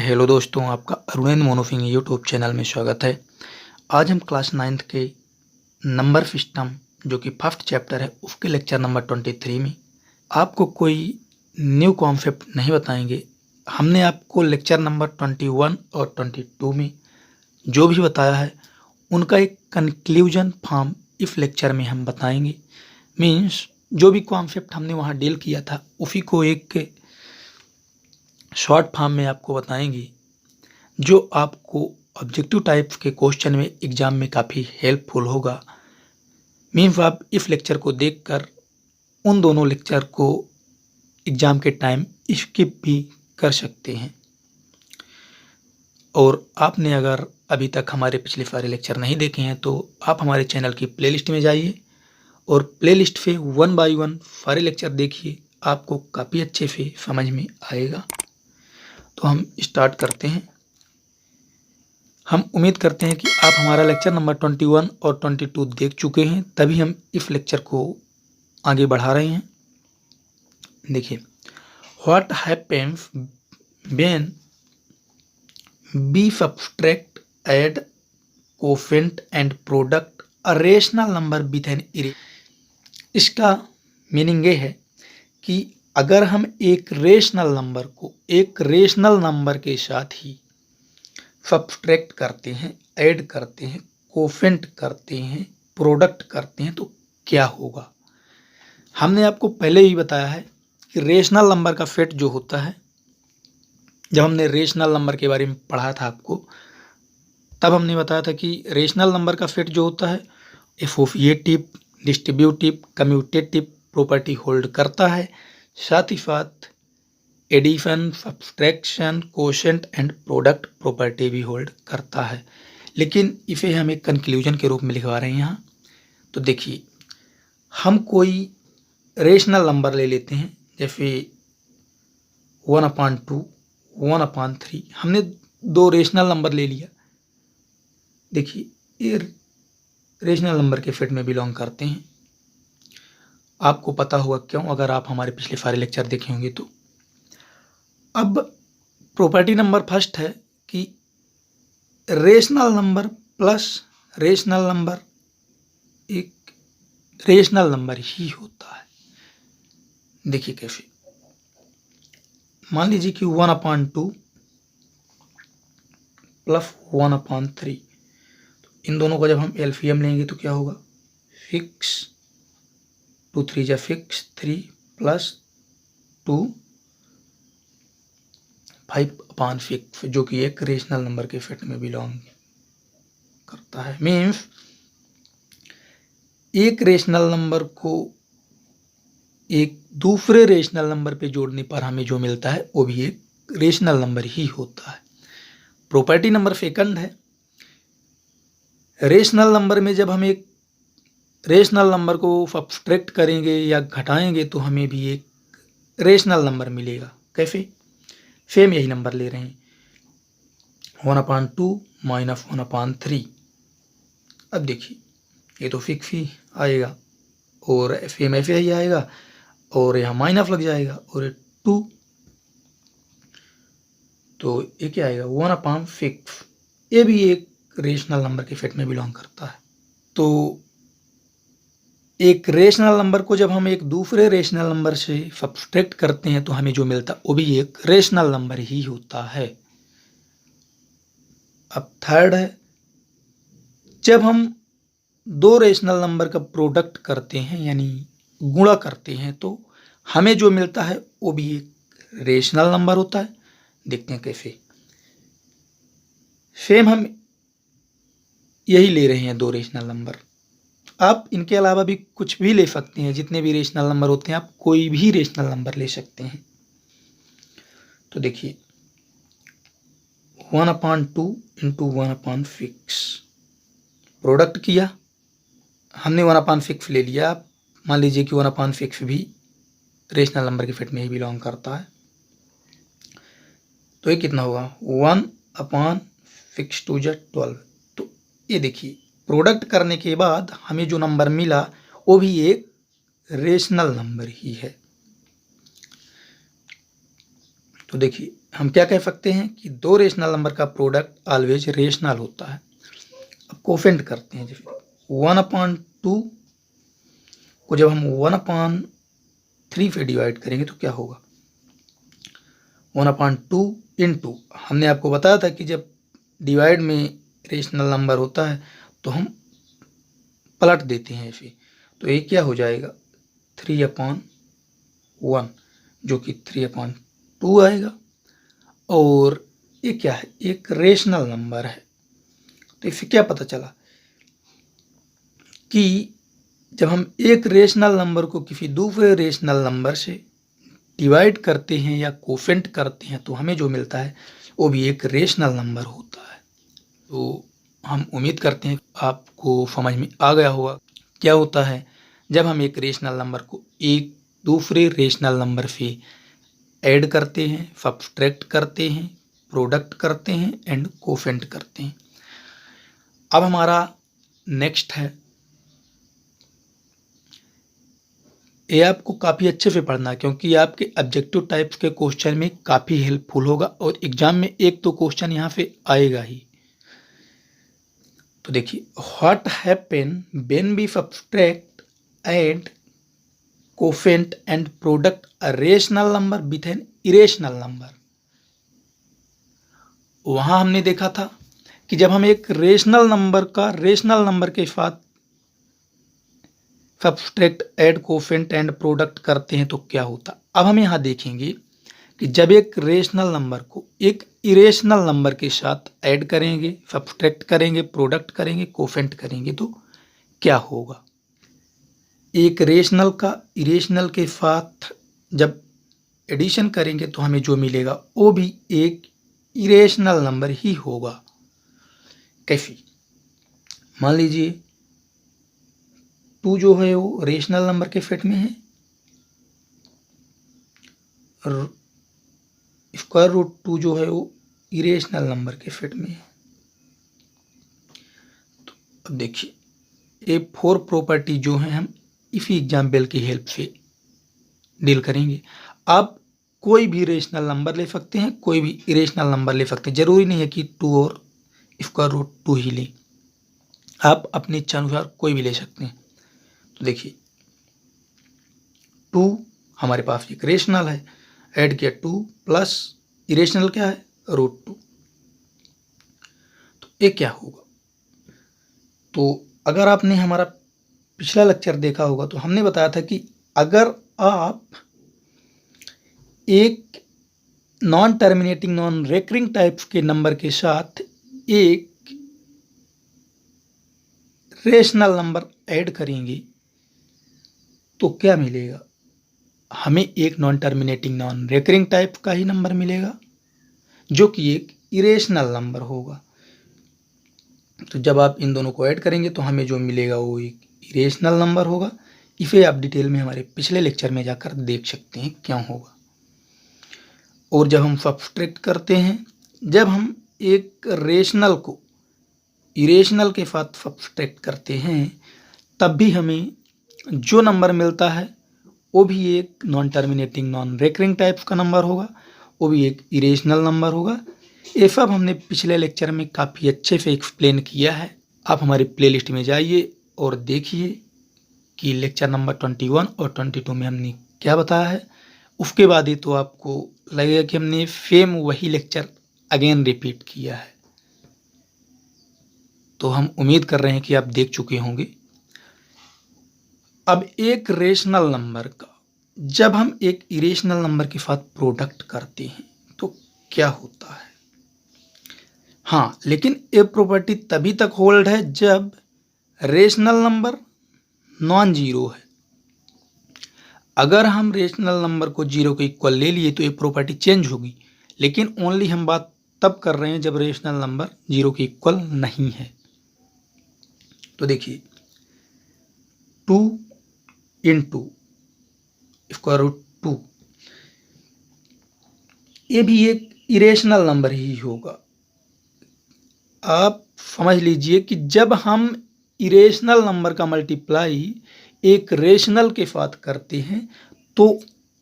Hello दोस्तों, आपका Arunendra मोनोफिंग YouTube channel में स्वागत है। आज हम क्लास 9th के नंबर सिस्टम जो कि फर्स्ट चैप्टर है उसके लेक्चर नंबर 23 में आपको कोई न्यू कॉन्सेप्ट नहीं बताएंगे। हमने आपको लेक्चर नंबर 21 और 22 में जो भी बताया है उनका एक कंक्लूजन फॉर्म इस लेक्चर में हम बताएंगे। मीन्स जो भी कॉन्सेप्ट हमने वहाँ डील किया था उसी को एक शॉर्ट फॉर्म में आपको बताएंगे, जो आपको ऑब्जेक्टिव टाइप के क्वेश्चन में एग्ज़ाम में काफ़ी हेल्पफुल होगा। मीन्स आप इस लेक्चर को देखकर उन दोनों लेक्चर को एग्ज़ाम के टाइम स्किप भी कर सकते हैं। और आपने अगर अभी तक हमारे पिछले सारे लेक्चर नहीं देखे हैं तो आप हमारे चैनल की प्लेलिस्ट में जाइए और प्लेलिस्ट से 1 बाय 1 सारे लेक्चर देखिए, आपको काफ़ी अच्छे से समझ में आएगा। तो हम स्टार्ट करते हैं। हम उम्मीद करते हैं कि आप हमारा लेक्चर नंबर 21 और 22 देख चुके हैं, तभी हम इस लेक्चर को आगे बढ़ा रहे हैं। देखिए, what happens when we subtract, add, coefficient and product a rational number with an irrational. इसका मीनिंग ये है कि अगर हम एक रेशनल नंबर को एक रेशनल नंबर के साथ ही सब्सट्रैक्ट करते हैं, ऐड करते हैं, कोफिशिएंट करते हैं, प्रोडक्ट करते हैं तो क्या होगा। हमने आपको पहले ही बताया है कि रेशनल नंबर का सेट जो होता है, जब हमने रेशनल नंबर के बारे में पढ़ा था आपको, तब हमने बताया था कि रेशनल नंबर का सेट जो होता है associative, distributive, commutative property hold करता है, साथ ही साथ addition, subtraction, quotient and product property भी होल्ड करता है। लेकिन इसे हम एक कंक्लूजन के रूप में लिखवा रहे हैं यहाँ। तो देखिए, हम कोई रेशनल नंबर ले लेते हैं, जैसे 1/2, 1/3। हमने दो रेशनल नंबर ले लिया। देखिए, ये रेशनल नंबर के सेट में बिलोंग करते हैं। आपको पता होगा क्यों, अगर आप हमारे पिछले सारे लेक्चर देखे होंगे तो। अब प्रॉपर्टी नंबर फर्स्ट है कि rational number plus rational number एक रेशनल नंबर ही होता है। देखिए कैसे, मान लीजिए कि 1/2 प्लस 1/3, इन दोनों का जब हम एलसीएम लेंगे तो क्या होगा, 6, 2 3 जा 6, 3 प्लस 2 5/6, जो कि एक रेशनल नंबर के सेट में बिलोंग करता है। मीन्स एक रेशनल नंबर को एक दूसरे रेशनल नंबर पे जोड़ने पर हमें जो मिलता है वो भी एक रेशनल नंबर ही होता है। प्रॉपर्टी नंबर सेकंड है, रेशनल नंबर में जब हम एक रेशनल नंबर को सब्सट्रैक्ट करेंगे या घटाएंगे तो हमें भी एक रेशनल नंबर मिलेगा। कैसे, सेम यही नंबर ले रहे हैं, 1/2 माइनस 1/3। अब देखिए, ये तो फिक्स ही आएगा और सेम ऐसे ही आएगा और यहाँ माइनस लग जाएगा और 2, तो ये क्या आएगा, 1/6। ये भी एक रेशनल नंबर के सेट में बिलोंग करता है। तो एक रेशनल नंबर को जब हम एक दूसरे रेशनल नंबर से सब्सट्रैक्ट करते हैं तो हमें जो मिलता है वो भी एक रेशनल नंबर ही होता है। अब थर्ड है, जब हम दो रेशनल नंबर का प्रोडक्ट करते हैं यानी गुणा करते हैं तो हमें जो मिलता है वो भी एक रेशनल नंबर होता है। देखते हैं कैसे। सेम हम यही ले रहे हैं, दो रेशनल नंबर। आप इनके अलावा भी कुछ भी ले सकते हैं, जितने भी रेशनल नंबर होते हैं आप कोई भी रेशनल नंबर ले सकते हैं। तो देखिए, 1/2 इंटू 1/6 प्रोडक्ट किया, हमने 1/6 ले लिया। मान लीजिए कि 1/6 भी रेशनल नंबर के सेट में ही बिलोंग करता है, तो ये कितना होगा, 1/6 2 12। तो ये देखिए, प्रोडक्ट करने के बाद हमें जो नंबर मिला वो भी एक रेशनल नंबर ही है। तो देखिए, हम क्या कह सकते हैं कि दो रेशनल नंबर का प्रोडक्ट ऑलवेज रेशनल होता है। अब कोफेंट करते हैं, जैसे 1/2 को जब हम 1/3 पे डिवाइड करेंगे तो क्या होगा, 1/2 इंटू, हमने आपको बताया था कि जब डिवाइड में रेशनल नंबर होता है तो हम पलट देते हैं इसे, तो ये क्या हो जाएगा 3/1, जो कि 3/2 आएगा। और ये क्या है, एक रेशनल नंबर है। तो इससे क्या पता चला कि जब हम एक रेशनल नंबर को किसी दूसरे रेशनल नंबर से डिवाइड करते हैं या कोफेंट करते हैं तो हमें जो मिलता है वो भी एक रेशनल नंबर होता है। तो हम उम्मीद करते हैं आपको समझ में आ गया होगा क्या होता है जब हम एक रेशनल नंबर को एक दूसरे रेशनल नंबर से ऐड करते हैं, सब्सट्रैक्ट करते हैं, प्रोडक्ट करते हैं एंड कोफेंट करते हैं। अब हमारा नेक्स्ट है, ये आपको काफ़ी अच्छे से पढ़ना है क्योंकि आपके ऑब्जेक्टिव टाइप्स के क्वेश्चन में काफ़ी हेल्पफुल होगा और एग्जाम में एक तो क्वेश्चन यहाँ से आएगा ही। तो देखिए, what happen when we subtract, add, quotient and product a rational number with an irrational number. वहाँ हमने देखा था कि जब हम एक रेशनल नंबर का रेशनल नंबर के साथ subtract, add, quotient and product करते हैं तो क्या होता। अब हम यहाँ देखेंगे कि जब एक रेशनल नंबर को एक इरेशनल नंबर के साथ ऐड करेंगे, सब्सट्रैक्ट करेंगे, प्रोडक्ट करेंगे, कोफेंट करेंगे तो क्या होगा। एक रेशनल का इरेशनल के साथ जब एडिशन करेंगे तो हमें जो मिलेगा वो भी एक इरेशनल नंबर ही होगा। कैसे, मान लीजिए 2 जो है वो रेशनल नंबर के सेट में है, स्क्वायर रूट 2 जो है वो इरेशनल नंबर के सेट में है। तो अब देखिए, ये 4 प्रॉपर्टी जो है हम इसी एग्जाम्पल की हेल्प से डील करेंगे। आप कोई भी रेशनल नंबर ले सकते हैं, कोई भी इरेशनल नंबर ले सकते हैं, जरूरी नहीं है कि 2 और स्क्वायर रूट 2 ही लें, आप अपनी इच्छा अनुसार कोई भी ले सकते हैं। तो देखिए 2 हमारे पास एक रेशनल है, ऐड किया 2 प्लस इरेशनल क्या है √2, तो ये क्या होगा। तो अगर आपने हमारा पिछला लेक्चर देखा होगा तो हमने बताया था कि अगर आप एक non terminating non recurring types के नंबर के साथ एक रेशनल नंबर ऐड करेंगे तो क्या मिलेगा, हमें एक non terminating non recurring type का ही नंबर मिलेगा जो कि एक इरेशनल नंबर होगा। तो जब आप इन दोनों को ऐड करेंगे तो हमें जो मिलेगा वो एक इरेशनल नंबर होगा। इसे आप डिटेल में हमारे पिछले लेक्चर में जाकर देख सकते हैं क्यों होगा। और जब हम सब्सट्रैक्ट करते हैं, जब हम एक रेशनल को इरेशनल के साथ सब्सट्रैक्ट करते हैं तब भी हमें जो नंबर मिलता है वो भी एक non terminating non recurring type का नंबर होगा, वो भी एक इरेशनल नंबर होगा। ये सब हमने पिछले लेक्चर में काफ़ी अच्छे से एक्सप्लेन किया है। आप हमारी प्लेलिस्ट में जाइए और देखिए कि लेक्चर नंबर 21 और 22 में हमने क्या बताया है। उसके बाद ही तो आपको लगेगा कि हमने सेम वही लेक्चर अगेन रिपीट किया है। तो हम उम्मीद कर रहे हैं कि आप देख चुके होंगे। अब एक रेशनल नंबर का जब हम एक इरेशनल नंबर के साथ प्रोडक्ट करते हैं तो क्या होता है। हाँ, लेकिन ये प्रॉपर्टी तभी तक होल्ड है जब रेशनल नंबर नॉन जीरो है। अगर हम रेशनल नंबर को जीरो के इक्वल ले लिए तो ये प्रॉपर्टी चेंज होगी, लेकिन ओनली हम बात तब कर रहे हैं जब रेशनल नंबर जीरो के इक्वल नहीं है। तो देखिए 2 इंटू स्क्वायर रूट 2 ये भी एक इरेशनल नंबर ही होगा। आप समझ लीजिए कि जब हम इरेशनल नंबर का मल्टीप्लाई एक रेशनल के साथ करते हैं तो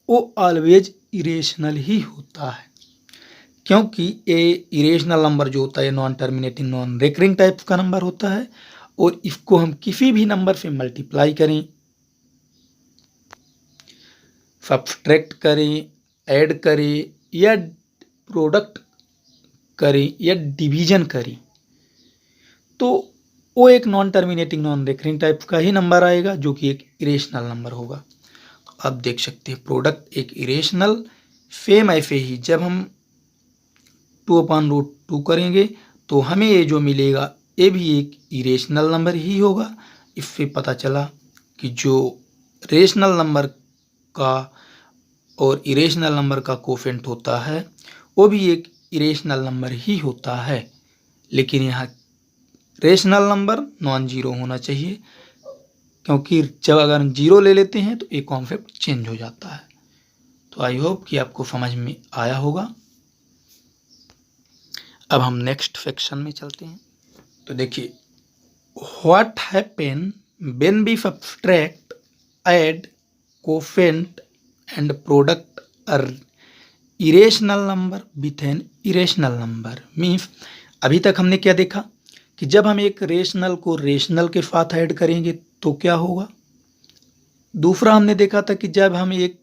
वो ऑलवेज इरेशनल ही होता है। क्योंकि ये इरेशनल नंबर जो होता है non terminating non recurring type का नंबर होता है और इसको हम किसी भी नंबर से मल्टीप्लाई करें, सब्सट्रैक्ट करें, ऐड करें या प्रोडक्ट करें या डिवीजन करें तो वो एक non terminating non recurring type का ही नंबर आएगा जो कि एक इरेशनल नंबर होगा। अब देख सकते हैं प्रोडक्ट एक इरेशनल, सेम ऐसे ही जब हम 2/√2 करेंगे तो हमें ये जो मिलेगा ये भी एक इरेशनल नंबर ही होगा। इससे पता चला कि जो रेशनल नंबर का और इरेशनल नंबर का कोफिशिएंट होता है वो भी एक इरेशनल नंबर ही होता है, लेकिन यहाँ रेशनल नंबर नॉन जीरो होना चाहिए क्योंकि जब अगर हम जीरो ले लेते हैं तो एक कॉन्सेप्ट चेंज हो जाता है। तो आई होप कि आपको समझ में आया होगा। अब हम नेक्स्ट सेक्शन में चलते हैं। तो देखिए, what happen when we subtract, add, coefficient and product a irrational number with an irrational number. Means अभी तक हमने क्या देखा कि जब हम एक रेशनल को रेशनल के साथ ऐड करेंगे तो क्या होगा। दूसरा हमने देखा था कि जब हम एक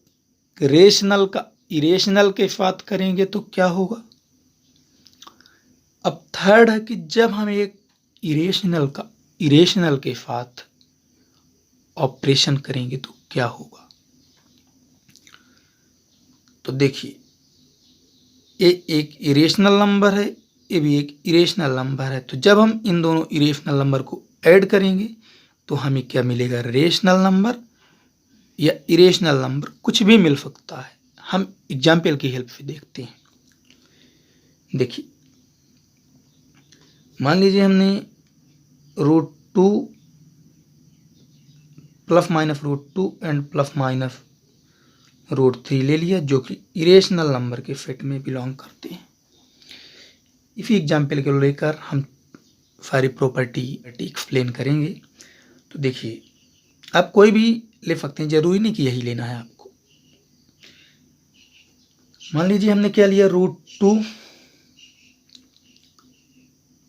रेशनल का इरेशनल के साथ करेंगे तो क्या होगा। अब थर्ड है कि जब हम एक इरेशनल का इरेशनल के साथ ऑपरेशन करेंगे तो क्या होगा। तो देखिए, ये एक इरेशनल नंबर है, ये भी एक इरेशनल नंबर है। तो जब हम इन दोनों इरेशनल नंबर को ऐड करेंगे तो हमें क्या मिलेगा, रेशनल नंबर या इरेशनल नंबर, कुछ भी मिल सकता है। हम एग्जाम्पल की हेल्प से देखते हैं। देखिए, मान लीजिए हमने √2 ±√2 एंड ±√3 ले लिया जो कि इरेशनल नंबर के सेट में बिलोंग करते हैं। इसी एग्जाम्पल को लेकर हम सारी प्रॉपर्टी एक्सप्लेन करेंगे। तो देखिए, आप कोई भी ले सकते हैं, जरूरी नहीं कि यही लेना है आपको। मान लीजिए हमने क्या लिया, √2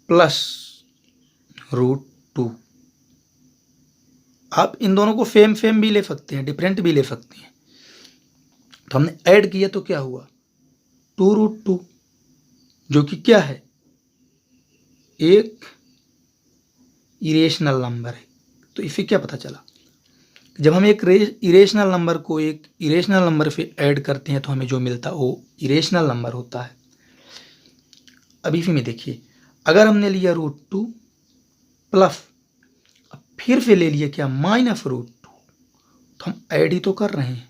+√2। आप इन दोनों को सेम भी ले सकते हैं, डिफरेंट भी ले सकते हैं। तो हमने ऐड किया तो क्या हुआ, 2√2 जो कि क्या है, एक इरेशनल नंबर है। तो इससे क्या पता चला, जब हम एक इरेशनल नंबर को एक इरेशनल नंबर से ऐड करते हैं तो हमें जो मिलता है वो इरेशनल नंबर होता है। अब इसी में देखिए, अगर हमने लिया √2 प्लस, अब फिर से ले लिया क्या, -√2, तो हम ऐड ही तो कर रहे हैं।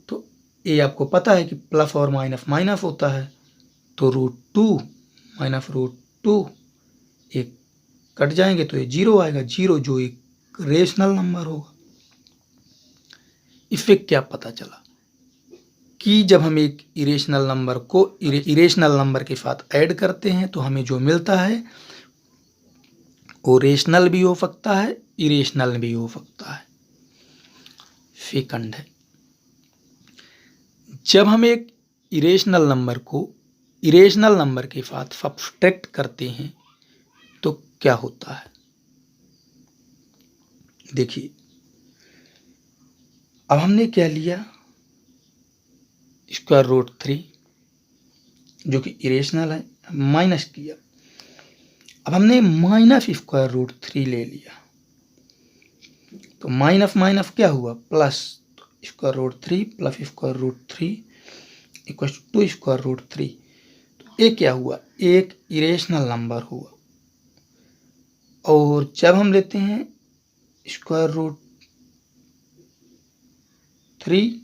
तो ये आपको पता है कि प्लस और माइनस माइनस होता है, तो √2 -√2 एक कट जाएंगे तो ये जीरो आएगा, जीरो जो एक रेशनल नंबर होगा। इससे क्या पता चला कि जब हम एक इरेशनल नंबर को इरेशनल नंबर के साथ ऐड करते हैं तो हमें जो मिलता है वो रेशनल भी हो सकता है, इरेशनल भी हो सकता है। सेकंड है, जब हम एक इरेशनल नंबर को इरेशनल नंबर के साथ सब्सट्रैक्ट करते हैं तो क्या होता है। देखिए, अब हमने क्या लिया, √3 जो कि इरेशनल है, माइनस किया। अब हमने -√3 ले लिया तो माइनस माइनस क्या हुआ, प्लस, √3 प्लस √3 इक्वल्स टू √3। तो ये क्या हुआ, एक इरेशनल नंबर हुआ। और जब हम लेते हैं √3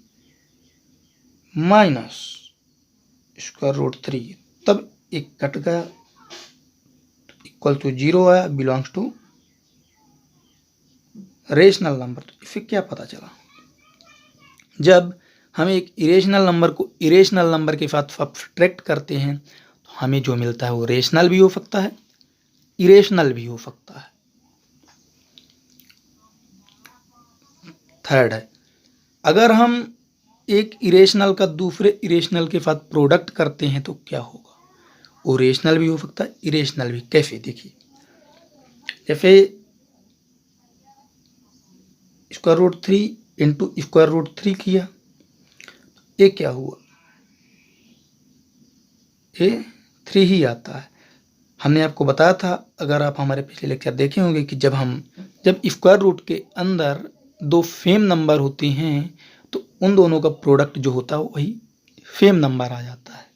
माइनस √3 तब एक कट गया, इक्वल टू 0 आया, बिलोंग्स टू रेशनल नंबर। तो इससे क्या पता चला, जब हम एक इरेशनल नंबर को इरेशनल नंबर के साथ सब्सट्रैक्ट करते हैं तो हमें जो मिलता है वो रेशनल भी हो सकता है, इरेशनल भी हो सकता है। थर्ड है, अगर हम एक इरेशनल का दूसरे इरेशनल के साथ प्रोडक्ट करते हैं तो क्या होगा? वो रेशनल भी हो सकता है, इरेशनल भी। कैसे? देखिए, जैसे square root 3 into square root 3 किया, ये क्या हुआ? ये 3 ही आता है। हमने आपको बताया था, अगर आप हमारे पिछले लेक्चर देखे होंगे, कि जब स्क्वायर रूट के अंदर दो सेम नंबर होते हैं तो उन दोनों का प्रोडक्ट जो होता है वही सेम नंबर आ जाता है।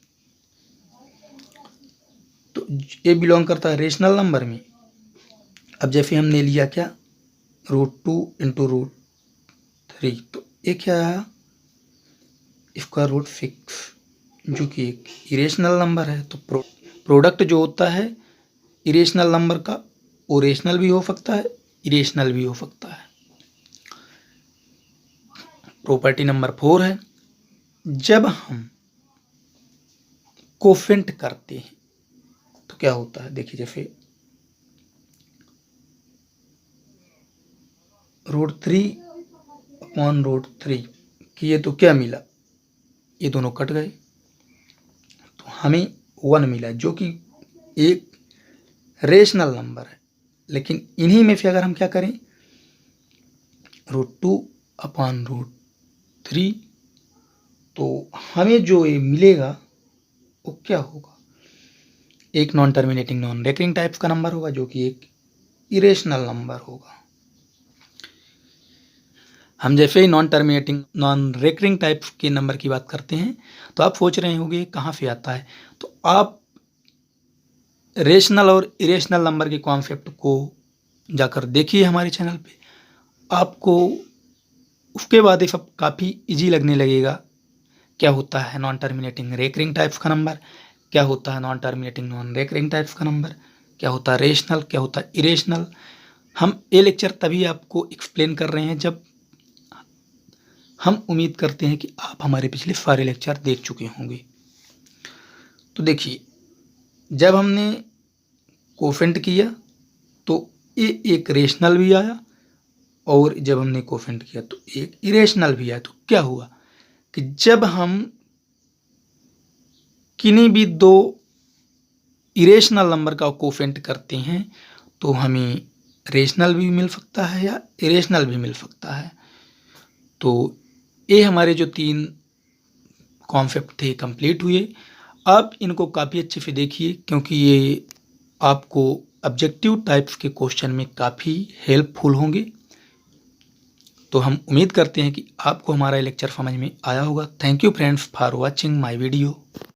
तो ये बिलोंग करता है रेशनल नंबर में। अब जैसे हमने लिया क्या, √2 इंटू √3, तो ये क्या आया? स्क्वायर रूट 6, जो कि एक इरेशनल नंबर है। तो प्रोडक्ट जो होता है इरेशनल नंबर का, वो रेशनल भी हो सकता है, इरेशनल भी हो सकता है। प्रॉपर्टी नंबर 4 है, जब हम कोफेंट करते हैं तो क्या होता है? देखिए, जैसे √3/√3 किए तो क्या मिला? ये दोनों कट गए तो हमें 1 मिला, जो कि एक रेशनल नंबर है। लेकिन इन्हीं में से अगर हम क्या करें, √2/√3, तो हमें जो ये मिलेगा वो क्या होगा? एक non terminating non recurring type का नंबर होगा, जो कि एक इरेशनल नंबर होगा। हम जैसे ही non terminating non recurring type के नंबर की बात करते हैं तो आप सोच रहे होंगे कहाँ से आता है। तो आप रेशनल और इरेशनल नंबर के कॉन्सेप्ट को जाकर देखिए हमारे चैनल पे, आपको उसके बाद ये सब काफ़ी इजी लगने लगेगा। क्या होता है नॉन टर्मिनेटिंग रेकरिंग टाइप्स का नंबर, क्या होता है non terminating non recurring types का नंबर, क्या होता है रेशनल, क्या होता है इरेशनल। हम ये लेक्चर तभी आपको एक्सप्लेन कर रहे हैं जब हम उम्मीद करते हैं कि आप हमारे पिछले सारे लेक्चर देख चुके होंगे। तो देखिए, जब हमने कोफेंट किया तो ये एक रेशनल भी आया, और जब हमने कोफेंट किया तो एक इरेशनल भी आया। तो क्या हुआ कि जब हम किन्हीं भी दो इरेशनल नंबर का कोफेंट करते हैं तो हमें रेशनल भी मिल सकता है या इरेशनल भी मिल सकता है। तो ये हमारे जो 3 कॉन्सेप्ट थे कंप्लीट हुए। आप इनको काफ़ी अच्छे से देखिए, क्योंकि ये आपको ऑब्जेक्टिव टाइप्स के क्वेश्चन में काफ़ी हेल्पफुल होंगे। तो हम उम्मीद करते हैं कि आपको हमारा लेक्चर समझ में आया होगा। Thank you friends for watching my video.